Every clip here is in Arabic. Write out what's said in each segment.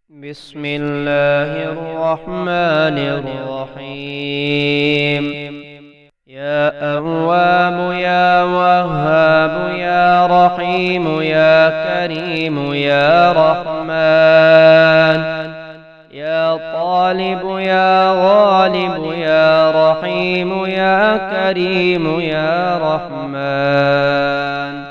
بسم الله الرحمن الرحيم. يا أواب يا وهاب يا رحيم يا كريم يا رحمن، يا طالب يا غالب يا رحيم يا كريم يا رحمن،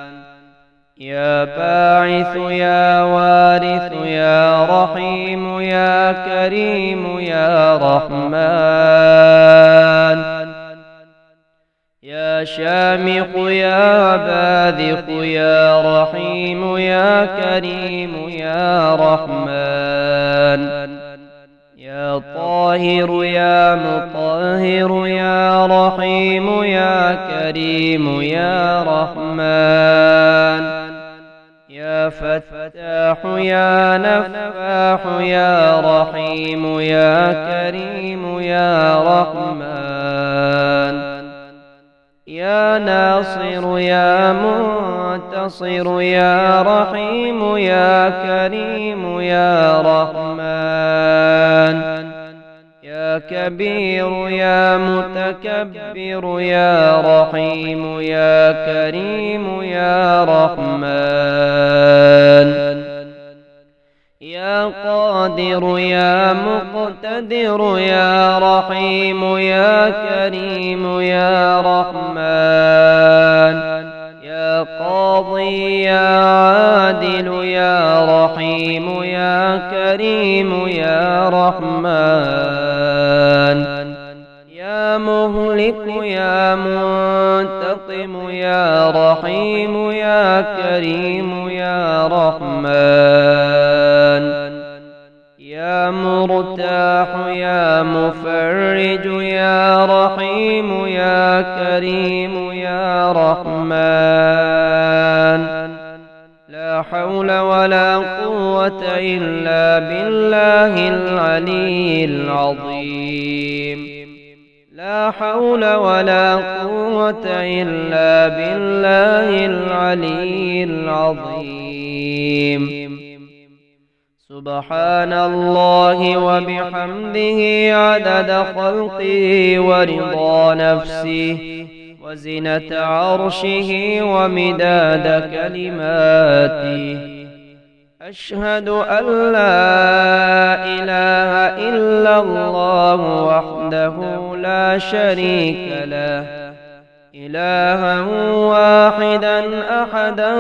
يا باعث يا وارث يا رحيم يا كريم يا رحمن، يا شامخ يا باذخ يا رحيم يا كريم يا رحمن، يا طاهر يا مطهر يا رحيم يا كريم يا رحمن، يا فتاح يا نفاح يا رحيم يا كريم يا رحمن، يا ناصر يا منتصر يا رحيم يا كريم يا رحمن، يا كبير يا متكبر يا رحيم يا كريم يا رحمن، يا قادر يا مقتدر يا رحيم يا كريم يا رحمن، يا قاضي يا عادل يا رحيم يا كريم يا رحمن، يا مهلك يا منتقم يا رحيم يا كريم يا رحمن، يا مرتاح يا مفرج يا رحيم يا كريم يا رحمن، لا حول ولا قوة إلا بالله العلي العظيم، لا حول ولا قوة إلا بالله العلي العظيم. سبحان الله وبحمده عدد خلقه ورضا نفسه وزنة عرشه ومداد كلماته. أشهد أن لا إله إلا الله وحده لا شريك له، إلها واحدا أحدا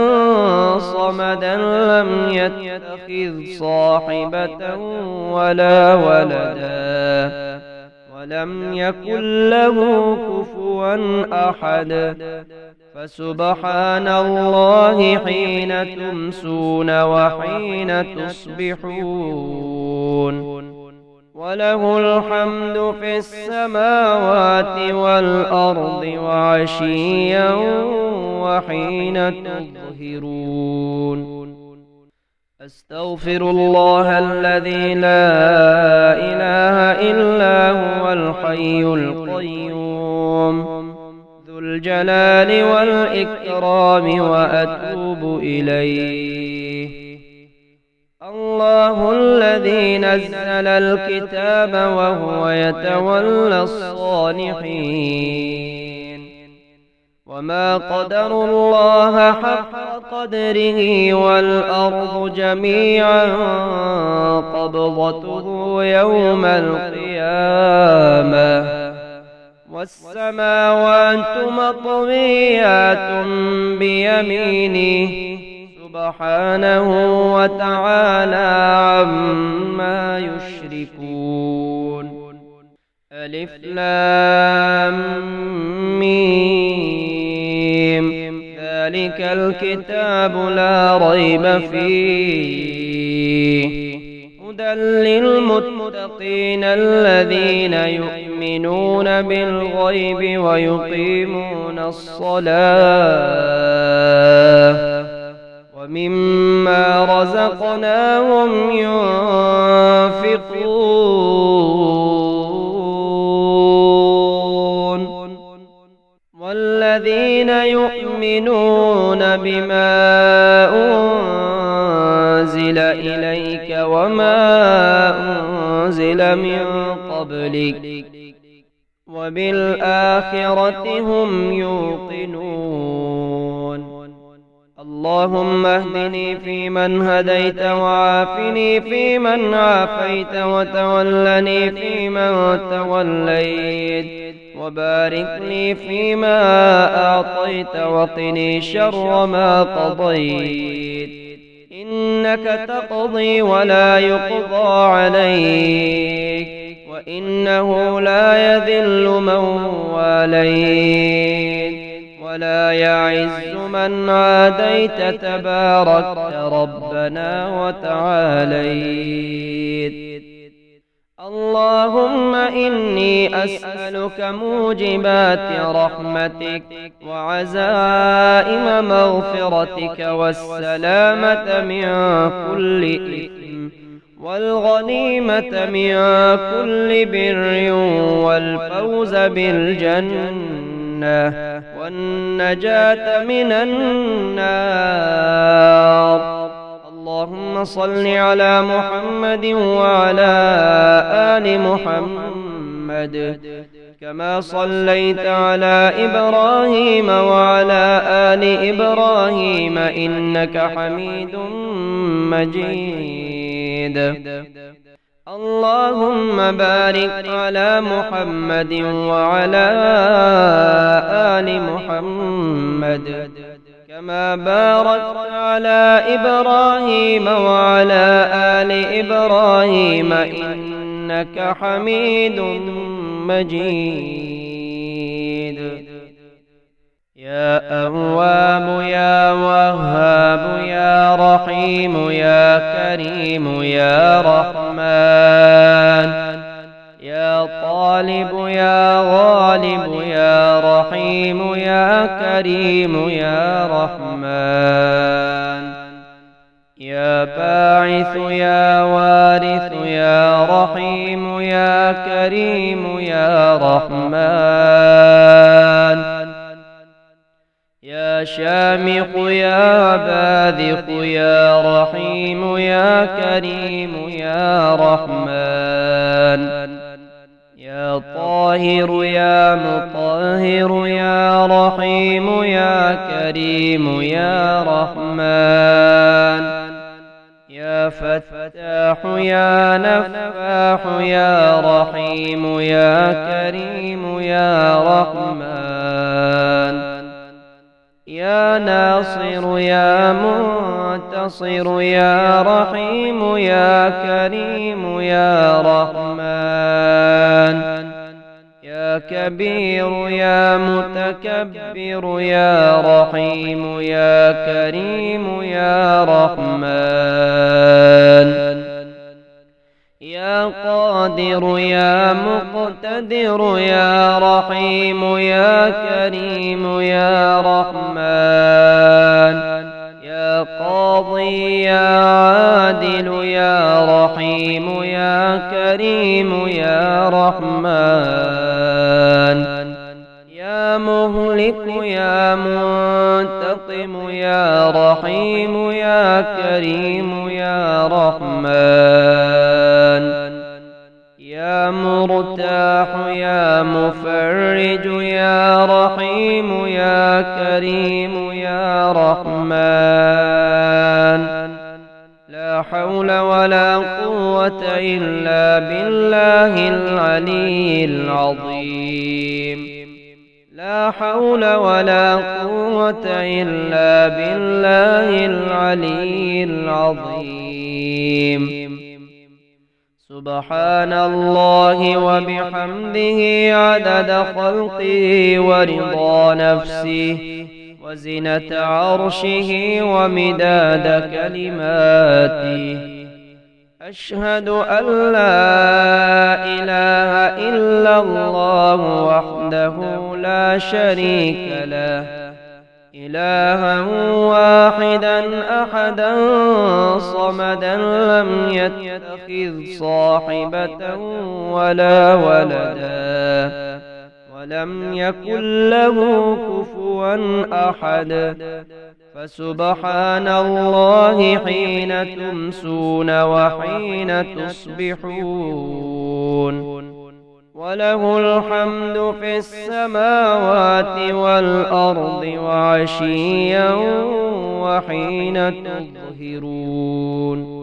صمدا لم يتخذ صاحبة ولا ولدا ولم يكن له كفوا أحد، فسبحان الله حين تمسون وحين تصبحون، وله الحمد في السماوات والأرض وعشيا وحين تظهرون. أستغفر الله الذي لا إله إلا هو الحي القيوم ذو الجلال والإكرام وأتوب إليه. الله الذي نزل الكتاب وهو يتولى الصالحين، وما قدروا الله حق قدره والأرض جميعا قبضته يوم القيامة والسماوات مطويات بيمينه سبحانه وتعالى عما يشركون. ألف لام ميم، ذلك الكتاب لا ريب فيه هدى للمتقين الذين يؤمنون بالغيب ويقيمون الصلاة ومما رزقناهم ينفقون، والذين يؤمنون بما أنزل إليك وما أنزل من قبلك وبالآخرة هم يوقنون. اللهم اهدني فيمن هديت وعافني فيمن عافيت وتولني فيمن توليت وبارك لي فيما أعطيت وقني شر ما قضيت، إنك تقضي ولا يقضى عليك، وإنه لا يذل من واليت ولا يعز من عاديت، تباركت ربنا وتعاليت. اللهم إني أسألك موجبات رحمتك وعزائم مغفرتك والسلامة من كل إثم والغنيمة من كل بر والفوز بالجنة والنجاة من النار. اللهم صل على محمد وعلى آل محمد كما صليت على إبراهيم وعلى آل إبراهيم إنك حميد مجيد. اللهم بارك على محمد وعلى آل محمد كما باركت على إبراهيم وعلى آل إبراهيم إنك حميد مجيد. يا أواب يا وهاب يا رحيم يا كريم يا رحمن، يا طالب يا غالب يا رحيم يا كريم يا رحمن، يا باعث يا وارث يا رحيم يا كريم يا رحمن، يا شامخ يا باذخ يا رحيم يا كريم يا رحمن، يا طاهر يا مطهر يا رحيم يا كريم يا رحمن، يا فتاح يا نفاح يا رحيم يا كريم يا رحمن، يا ناصر يا منتصر يا رحيم يا كريم يا رحمن، يا كبير يا متكبر يا رحيم يا كريم يا رحمن، يا قادر يا مقتدر يا رحيم يا كريم يا رحمن، يا قاضي يا عادل يا رحيم يا كريم يا رحمن، يا مهلك يا منتقم يا رحيم يا كريم يا رحمن، يا مرتاح يا مفرج يا رحيم يا كريم يا رحمن، لا حول ولا قوة إلا بالله العلي العظيم، لا حول ولا قوة إلا بالله العلي العظيم. سبحان الله وبحمده عدد خلقه ورضا نفسه وزنة عرشه ومداد كلماته. أشهد أن لا إله إلا الله وحده لا شريك له، إلها واحدا أحدا صمدا لم يتخذ صاحبة ولا ولدا ولم يكن له كفوا أحد. فسبحان الله حين تمسون وحين تصبحون وله الحمد في السماوات والأرض وعشيا وحين تظهرون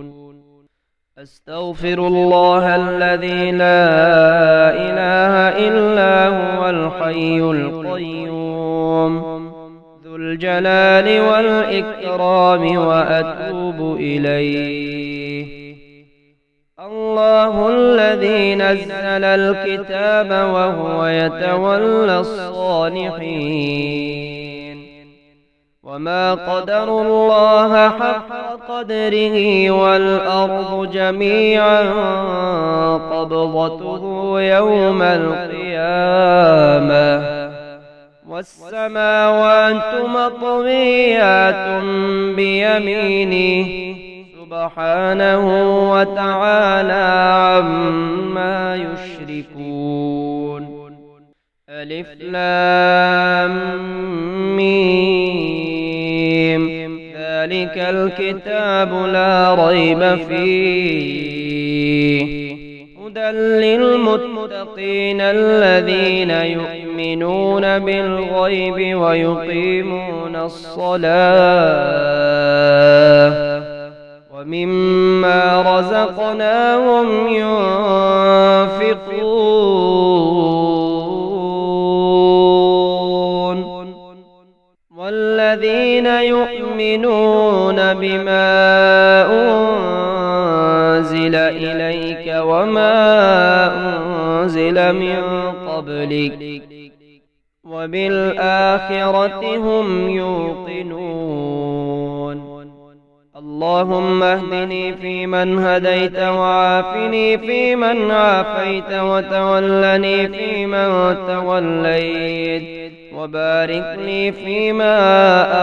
أستغفر الله الذي لا إله إلا هو الحي القيوم ذو الجلال والإكرام وأتوب إليه الله الذي نزل الكتاب وهو يتولى الصالحين وما قدروا الله حق قدره والأرض جميعا قبضته يوم القيامة والسماوات مطويات بيمينه سبحانه وتعالى عما يشركون ألف لام ميم ذلك الكتاب لا ريب فيه هدى للمتقين الذين يؤمنون بالغيب ويقيمون الصلاة ومما رزقناهم ينفقون والذين يؤمنون بما أنزل إليك وما أنزل من قبلك وبالآخرة هم يوقنون اللهم اهدني فيمن هديت وعافني فيمن عافيت وتولني فيمن توليت وبارك لي فيما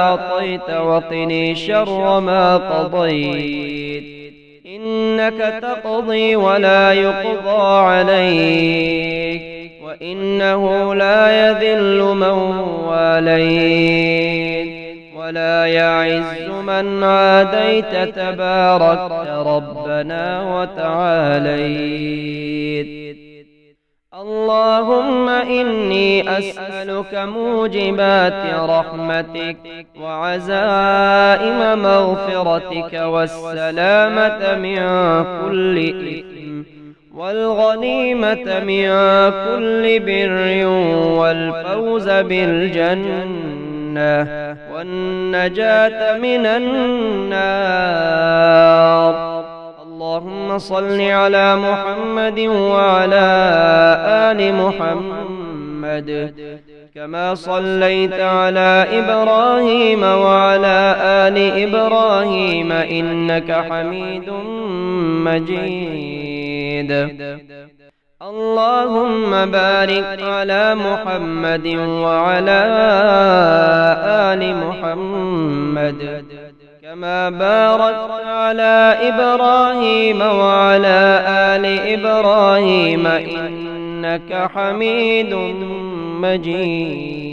أعطيت وقني شر ما قضيت إنك تقضي ولا يقضى عليك وإنه لا يذل من واليت ولا يعز من عاديت تباركت ربنا وتعاليت اللهم إني أسألك موجبات رحمتك وعزائم مغفرتك والسلامة من كل إثم والغنيمة من كل بر والفوز بالجنة والنجاة من النار اللهم صل على محمد وعلى آل محمد كما صليت على إبراهيم وعلى آل إبراهيم إنك حميد مجيد اللهم بارك على محمد وعلى آل محمد كما باركت على إبراهيم وعلى آل إبراهيم إنك حميد مجيد